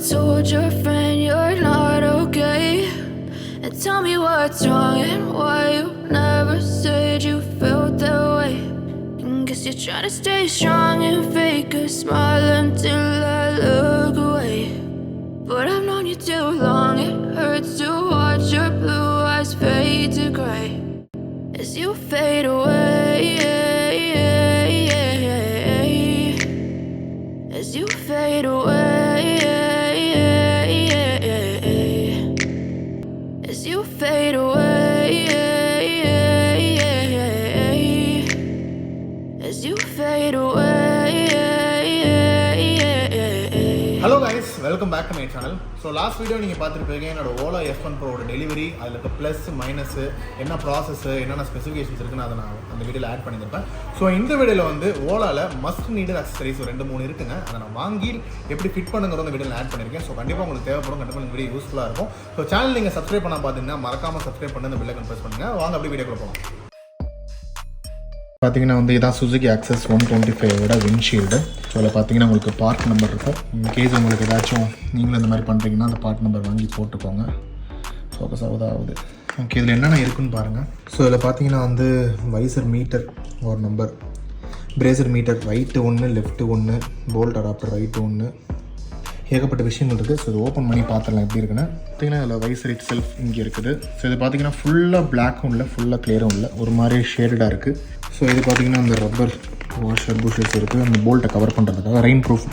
told your friend you're not okay? And tell me what's wrong and why you never said you felt that way. And guess you're trying to stay strong and fake a smile until I look away. But I've known you too long, it hurts to watch your blue eyes fade to grey as you fade away, as you fade away, as you fade away, as you fade away. Hello guys, welcome back to my channel. So last video நீங்கள் பார்த்துருப்பீங்க என்னோட OLA S1 Pro delivery, அதில் இருக்க plus minus என்ன process என்னென்ன specifications இருக்குன்னு அதை நான் அந்த வீடியோவில் ஆட் பண்ணியிருப்பேன். ஸோ இந்த வீடியோவில் வந்து ஓலாவில் மஸ்ட் நீடட் அக்சசரிஸ் 2-3 இருக்குங்க. அதை நான் வாங்கி எப்படி ஃபிட் பண்ணுங்கிறத அந்த வீடியோவில் ஆட் பண்ணியிருக்கேன். ஸோ கண்டிப்பாக உங்களுக்கு தேவைப்படும், கண்டிப்பாக இந்த வீடியோ யூஸ்ஃபுல்லாக இருக்கும். ஸோ சேனல் நீங்கள் சப்ஸ்கிரைப் பண்ண பார்த்தீங்கன்னா மறக்காமல் சப்ஸ்கிரைப் பண்ணி அந்த பெல்லைக்கன் ப்ரெஸ் பண்ணுங்கள். வாங்க அப்படி வீடியோக்குள்ள போகலாம். பார்த்தீங்கன்னா வந்து இதான் சுசுகி ஆக்சஸ் 125ஓட விண்ட்ஷீல்டு. ஸோ அதில் பார்த்தீங்கன்னா உங்களுக்கு பார்ட் நம்பர் இருக்கும். இன்கேஸ் உங்களுக்கு ஏதாச்சும் நீங்களும் இந்த மாதிரி பண்ணுறீங்கன்னா அந்த பார்ட் நம்பர் வாங்கி போட்டுக்கோங்க. ஃபோக்கஸ் ஆகுது. ஓகே, இதில் என்னென்ன இருக்குன்னு பாருங்கள். ஸோ இதில் பார்த்தீங்கன்னா வந்து வைசர் மீட்டர் ஒரு number, pressure meter right 1 left 1, bolt adapter right 1, ஏகப்பட்ட விஷயங்கள் இருக்குது. ஸோ இது ஓப்பன் பண்ணி பார்த்துடலாம் எப்படி இருக்குன்னு. பார்த்தீங்கன்னா இதில் வைசர் இட் செல்ஃப் இங்கே இருக்குது. ஸோ இது பார்த்தீங்கன்னா ஃபுல்லாக பிளாக்கும் இல்லை, ஃபுல்லாக கிளியரும் இல்லை, ஒரு மாதிரி ஷேடடாக இருக்குது. ஸோ இது பார்த்திங்கன்னா அந்த ரப்பர் வாஷர் புஷஸ் இருக்குது, அந்த போல்ட்டை கவர் பண்ணுறதுக்காக ரெயின் ப்ரூஃப்.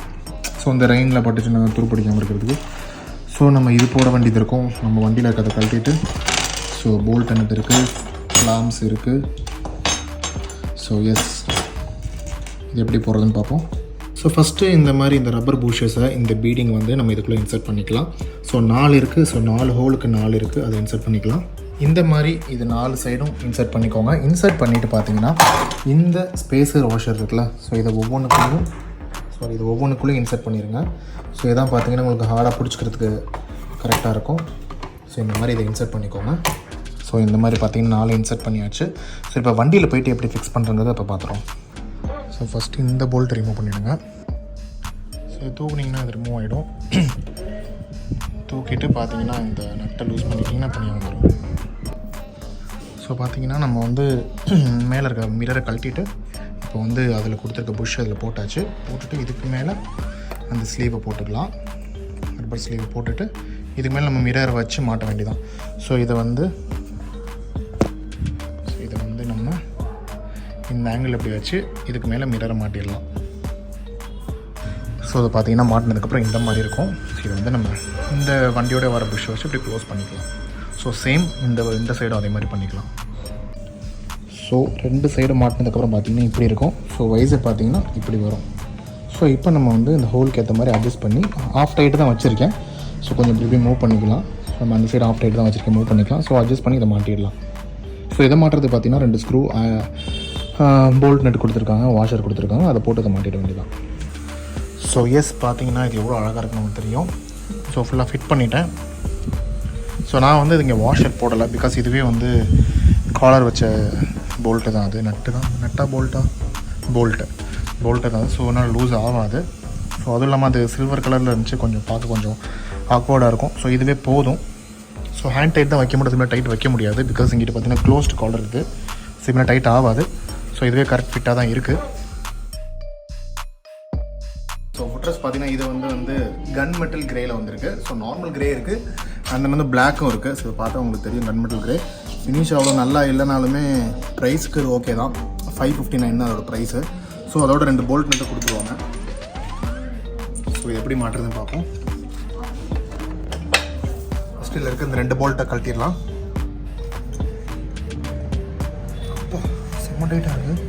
ஸோ அந்த ரெயினில் பட்டுச்சுன்னா துருப்பிடிக்காமல் இருக்கிறதுக்கு. ஸோ நம்ம இது போட வேண்டியது இருக்கும். நம்ம வண்டியில் இருக்கிறத கழட்டிட்டு ஸோ போல்ட் என்னது இருக்குது, லாம்ஸ் இருக்குது. ஸோ எஸ், இது எப்படி போடுறதுன்னு பார்ப்போம். ஸோ ஃபஸ்ட்டு இந்த மாதிரி இந்த ரப்பர் பூஷஸை இந்த பீடிங் வந்து நம்ம இதுக்குள்ளே இன்சர்ட் பண்ணிக்கலாம். ஸோ 4 இருக்குது. ஸோ 4 ஹோலுக்கு 4 இருக்குது, அதை இன்சர்ட் பண்ணிக்கலாம். இந்த மாதிரி இது 4 சைடும் இன்சர்ட் பண்ணிக்கோங்க. இன்சர்ட் பண்ணிவிட்டு பார்த்தீங்கன்னா இந்த ஸ்பேஸர் வாஷர் இருக்குல்ல, ஸோ இதை ஒவ்வொன்றுக்குள்ளேயும் இன்சர்ட் பண்ணிடுங்க. ஸோ இதான் பார்த்தீங்கன்னா உங்களுக்கு ஹார்டாக பிடிச்சிக்கிறதுக்கு கரெக்டாக இருக்கும். ஸோ இந்த மாதிரி இதை இன்சர்ட் பண்ணிக்கோங்க. ஸோ இந்த மாதிரி பார்த்தீங்கன்னா 4 இன்சர்ட் பண்ணியாச்சு. ஸோ இப்போ வண்டியில் போய்ட்டு எப்படி ஃபிக்ஸ் பண்ணுறதை இப்போ பார்த்துறோம். ஸோ ஃபஸ்ட்டு இந்த போல்ட் ரிமூவ் பண்ணிவிடுங்க. ஸோ தூக்குனிங்கன்னா அது ரிமூவ் ஆகிடும். தூக்கிட்டு பார்த்தீங்கன்னா இந்த நட்டை லூஸ் பண்ணிட்டிங்கன்னா தனியாக வந்துடும். ஸோ பார்த்தீங்கன்னா நம்ம வந்து மேலே இருக்க மிரரை கழட்டிட்டு இப்போ வந்து அதில் கொடுத்துருக்க புஷ் அதில் போட்டாச்சு. போட்டுட்டு இதுக்கு மேலே அந்த ஸ்லீவை போட்டுக்கலாம், ரப்பர் ஸ்லீவை போட்டுட்டு இதுக்கு மேலே நம்ம மிரரை வச்சு மாட்ட வேண்டியதான். ஸோ இதை வந்து நம்ம இந்த ஆங்கிள் எப்படி வச்சு இதுக்கு மேலே மிரரை மாட்டிடலாம். ஸோ அதை பார்த்தீங்கன்னா மாட்டினதுக்கப்புறம் இந்த மாதிரி இருக்கும். ஸோ இதை வந்து நம்ம இந்த வண்டியோட வர புஷ் வச்சு இப்படி க்ளோஸ் பண்ணிக்கலாம். ஸோ சேம் இந்த சைடும் அதே மாதிரி பண்ணிக்கலாம். ஸோ 2 சைடு மாட்டினதுக்கப்புறம் பார்த்திங்கன்னா இப்படி இருக்கும். ஸோ வைசர் பார்த்திங்கன்னா இப்படி வரும். ஸோ இப்போ நம்ம வந்து இந்த ஹோலுக்கு ஏற்ற மாதிரி அட்ஜஸ்ட் பண்ணி ஆஃப் டைட்டு தான் வச்சுருக்கேன். ஸோ கொஞ்சம் இப்படி மூவ் பண்ணிக்கலாம். நம்ம அந்த சைடு ஆஃப் டைட்டு தான் வச்சுருக்கேன், மூவ் பண்ணிக்கலாம். ஸோ அட்ஜஸ்ட் பண்ணி இதை மாட்டிடலாம். ஸோ இதை மாட்டுறது பார்த்திங்கன்னா 2 ஸ்க்ரூ போல்ட் நட் கொடுத்துருக்காங்க, வாஷர் கொடுத்துருக்காங்க, அதை போட்டு அதை மாட்டிட வேண்டியதான். ஸோ எஸ், பார்த்தீங்கன்னா இது எவ்வளோ அழகாக இருக்குன்னு நமக்கு தெரியும். ஸோ ஃபுல்லாக ஃபிட் பண்ணிட்டேன். ஸோ நான் வந்து இங்கே வாஷர் போடலை, பிகாஸ் இதுவே வந்து காலர் வச்ச போல்ட்டு தான், அது போல்ட்டு தான். ஸோ அதனால் லூஸ் ஆகாது. ஸோ அதுவும் இல்லாமல் அது சில்வர் கலரில் இருந்துச்சு, பார்க்க கொஞ்சம் ஆக்வர்டாக இருக்கும். ஸோ இதுவே போதும். ஸோ ஹேண்ட் டைட் தான் வைக்க முடியும், இதுமாதிரி டைட் வைக்க முடியாது, பிகாஸ் இங்கிட்ட பார்த்தீங்கன்னா க்ளோஸ்டு காலர் இருக்குது. ஸோ இதுமாதிரி டைட் ஆகாது. ஸோ இதுவே கரெக்ட் ஃபிட்டாக தான் இருக்குது. ஸோ ஃபுட்ரஸ் பார்த்தீங்கன்னா இது வந்து கன் மெட்டல் கிரேயில் வந்திருக்கு. ஸோ நார்மல் கிரே இருக்குது, அண்ட் வந்து பிளாக்கும் இருக்குது. ஸோ பார்த்தா உங்களுக்கு தெரியும் கன் மெட்டல் கிரே. ஃபினிஷ் அவ்வளோ நல்லா இல்லைனாலுமே ப்ரைஸுக்கு ஓகே தான். 559 தான் அதோட ப்ரைஸு. ஸோ அதோட 2 போல்ட் நட்டு கொடுத்துருவாங்க. ஸோ எப்படி மாட்டுறதுன்னு பார்ப்போம். ஃபஸ்ட்டு இதில் இருக்க இந்த 2 போல்ட்டை கழட்டிடலாம். அப்போ செம்ம டைட்டாக இருக்குது.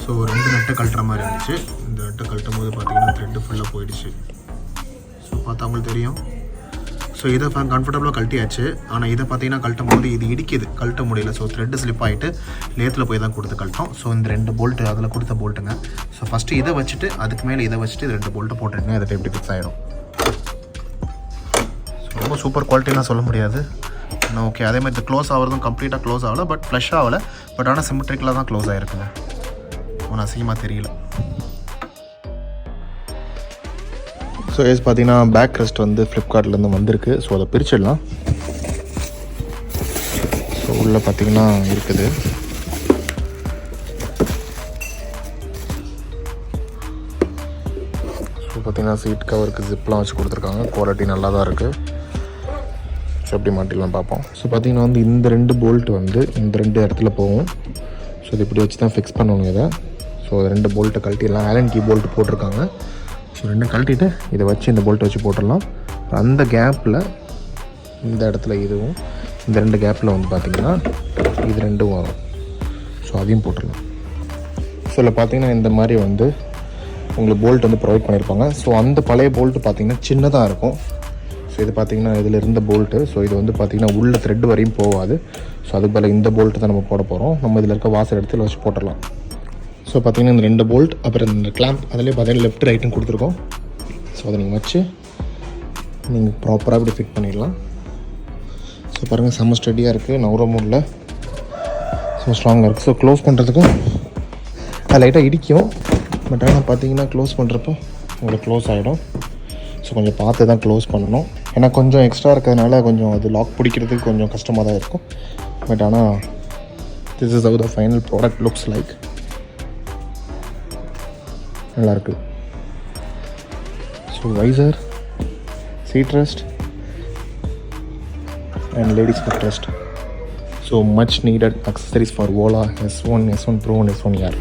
ஸோ 2 நட்டை கழட்டுற மாதிரி இருந்துச்சு. இந்த நட்டை கழட்டும் போது பார்த்தீங்கன்னா த்ரெட்டு ஃபுல்லாக போயிடுச்சு. ஸோ பார்த்தா உங்களுக்கு தெரியும். ஸோ இதை கம்ஃபர்டபுளாக கழட்டியாச்சு. ஆனால் இதை பார்த்தீங்கன்னா கழட்டும் போது இது இடிக்குது, கழட்ட முடியல. ஸோ த்ரெட்டு ஸ்லிப் ஆகிட்டு லேத்தில் போய் தான் கொடுத்து கழட்டோம். ஸோ இந்த 2 போல்ட்டு அதில் கொடுத்த போல்ட்டுங்க. ஸோ ஃபஸ்ட்டு இதை வச்சுட்டு அதுக்கு மேலே இதை வச்சுட்டு 2 போல்ட்டு போட்டுருங்க. அதை எப்படி ஃபிக்ஸ் ஆகிடும். ஸோ ரொம்ப சூப்பர் குவாலிட்டிலாம் சொல்ல முடியாது, ஓகே. அதே மாதிரி இது க்ளோஸ் ஆகிறதும் கம்ப்ளீட்டாக க்ளோஸ் ஆகலை, பட் ஃப்ளஷ் ஆகலை. பட் ஆனால் சிமெட்ரிக்கலாக தான் க்ளோஸ் ஆகிருக்குங்க. ஒன்றும் அசிங்கமாக தெரியல. ஸோ ஏஸ் பார்த்தீங்கன்னா பேக் ரெஸ்ட் வந்து ஃப்ளிப்கார்ட்லேருந்து வந்திருக்கு. ஸோ அதை பிரிச்சிடலாம். ஸோ உள்ளே பார்த்தீங்கன்னா இருக்குது. ஸோ பார்த்தீங்கன்னா சீட் கவருக்கு ஜிப்லாம் வச்சு கொடுத்துருக்காங்க. குவாலிட்டி நல்லா தான் இருக்குது. ஸோ எப்படி மாட்டிலாம் பார்ப்போம். ஸோ பார்த்தீங்கன்னா வந்து இந்த 2 போல்ட் வந்து இந்த 2 இடத்துல போகும். ஸோ இது இப்படி வச்சு தான் ஃபிக்ஸ் பண்ணணும் இதை. ஸோ 2 போல்ட்டை கழட்டிடலாம். ஆலன் கீ போல்ட் போட்டிருக்காங்க. ஸோ 2 கழட்டிட்டு இதை வச்சு இந்த போல்ட்டை வச்சு போட்டுடலாம். அந்த கேப்பில் இந்த இடத்துல இதுவும் இந்த 2 கேப்பில் வந்து பார்த்திங்கன்னா இது 2 வரும். ஸோ அதையும் போட்டுடலாம். ஸோ இதில் பார்த்திங்கன்னா இந்த மாதிரி வந்து உங்களுக்கு போல்ட் வந்து ப்ரொவைட் பண்ணியிருப்பாங்க. ஸோ அந்த பழைய போல்ட்டு பார்த்திங்கன்னா சின்னதாக இருக்கும். ஸோ இது பார்த்திங்கன்னா இதில் இருந்த போல்ட்டு. ஸோ இது வந்து பார்த்திங்கன்னா உள்ள த்ரெட் வரையும் போகாது. ஸோ அதுக்கு பதில் இந்த போல்ட்டு தான் நம்ம போட போகிறோம். நம்ம இதில் இருக்க வாசல் இடத்துல வச்சு போட்டுடலாம். ஸோ பார்த்திங்கன்னா இந்த 2 போல்ட் அப்புறம் இந்த கிளாம்ப் அதிலே பார்த்தீங்கன்னா லெஃப்ட் ரைட்டும் கொடுத்துருக்கோம். ஸோ அதை நீங்கள் வச்சு நீங்கள் ப்ராப்பராக இப்படி ஃபிட் பண்ணிடலாம். ஸோ பாருங்கள் செம்ம ஸ்டடியாக இருக்குது. நவர முடியல. ஸோ ஸ்ட்ராங்காக இருக்குது. ஸோ க்ளோஸ் பண்ணுறதுக்கும் அது லைட்டாக இடிக்கும். பட் ஆனால் பார்த்தீங்கன்னா க்ளோஸ் பண்ணுறப்போ உங்களுக்கு க்ளோஸ் ஆகிடும். ஸோ கொஞ்சம் பார்த்து தான் க்ளோஸ் பண்ணணும். ஏன்னா கொஞ்சம் எக்ஸ்ட்ரா இருக்கிறதுனால கொஞ்சம் அது லாக் பிடிக்கிறதுக்கு கொஞ்சம் கஷ்டமாக தான் இருக்கும். பட் ஆனால் this is how the final product looks like. நல்லாயிருக்கு. So visor, seat rest and ladies footrest. So much needed accessories for OLA S1 Pro and S1 Air.